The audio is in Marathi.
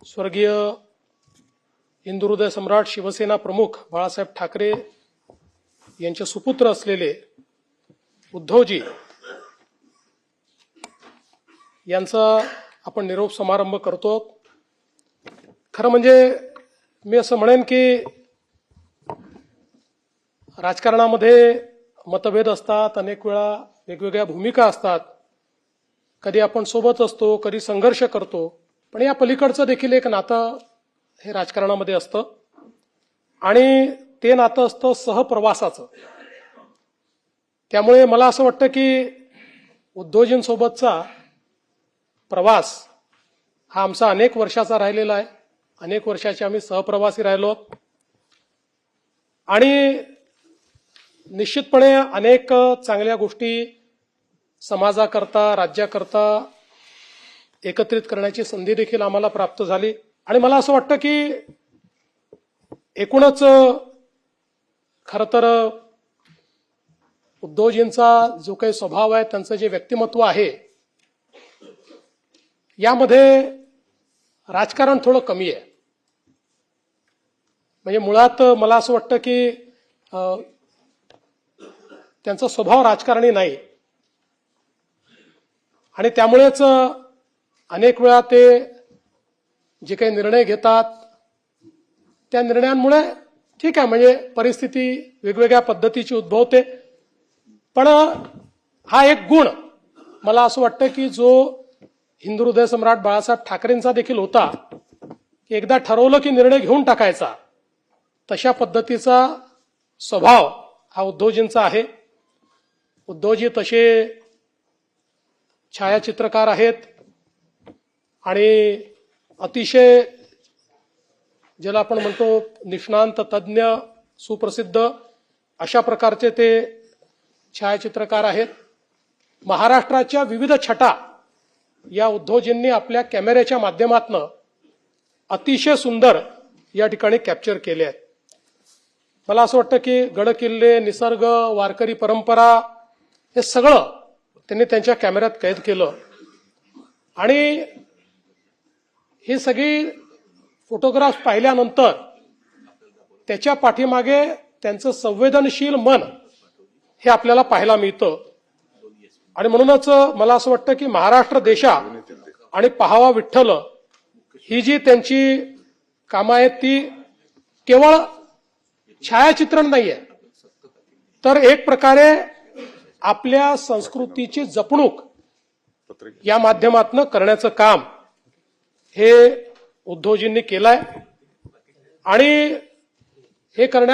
स्वर्गीय हिंदुहृदय सम्राट शिवसेना प्रमुख बाळासाहेब ठाकरे यांचे सुपुत्र असलेले उद्धवजी यांचा आपण निरोप समारंभ करतो। खरं म्हणजे मी असं म्हणेन की राजकारणामध्ये मतभेद असतात, अनेक वेळा वेगवेगळ्या भूमिका असतात, कधी आपण सोबत असतो, कधी संघर्ष करतो, पण या पलीकडचं देखील एक नातं हे राजकारणामध्ये असतं आणि ते नातं असतं सहप्रवासाचं। त्यामुळे मला असं वाटतं की उद्धवजींसोबतचा प्रवास हा आमचा अनेक वर्षाचा राहिलेला आहे। अनेक वर्षाचे आम्ही सहप्रवासी राहिलो आणि निश्चितपणे अनेक चांगल्या गोष्टी समाजाकरता, राज्याकरता एकत्रित करण्याची संधी देखील आम्हाला प्राप्त झाली। आणि मला असं वाटतं की एकूणच खरं तर उद्धवजींचा जो काही स्वभाव आहे, त्यांचं जे व्यक्तिमत्व आहे, यामध्ये राजकारण थोडं कमी आहे। म्हणजे मुळात मला असं वाटतं की त्यांचा स्वभाव राजकारणी नाही आणि त्यामुळेच अनेक वेळा ते जे काही निर्णय घेतात त्या निर्णयांमुळे ठीक आहे, म्हणजे परिस्थिती वेगवेगळ्या पद्धतीची उद्भवते, पण हा एक गुण मला असं वाटतं की जो हिंदुहृदय सम्राट बाळासाहेब ठाकरेंचा देखील होता की एकदा ठरवलं की निर्णय घेऊन टाकायचा, तशा पद्धतीचा स्वभाव हा उद्धवजींचा आहे। उद्धवजी तसे छायाचित्रकार आहेत आणि अतिशय ज्याला आपण म्हणतो निष्णांत, तज्ज्ञ, सुप्रसिद्ध अशा प्रकारचे ते छायाचित्रकार आहेत। महाराष्ट्राच्या विविध छटा या उद्धवजींनी आपल्या कॅमेऱ्याच्या माध्यमातून अतिशय सुंदर या ठिकाणी कॅप्चर केले आहेत। मला असं वाटतं की गड किल्ले, निसर्ग, वारकरी परंपरा हे सगळं त्यांनी त्यांच्या कॅमेऱ्यात कैद केलं आणि ही सगळी फोटोग्राफ्स पाहिल्यानंतर त्याच्या पाठीमागे त्यांचं संवेदनशील मन हे आपल्याला पाहायला मिळतं। आणि म्हणूनच मला असं वाटतं की महाराष्ट्र देशा आणि पाहावा विठ्ठल ही जी त्यांची कामं आहेत ती केवळ छायाचित्रण नाहीये, तर एक प्रकारे आपल्या संस्कृतीची जपणूक या माध्यमातून करण्याचं काम हे उद्धवजींनी केलंय आणि हे करण्या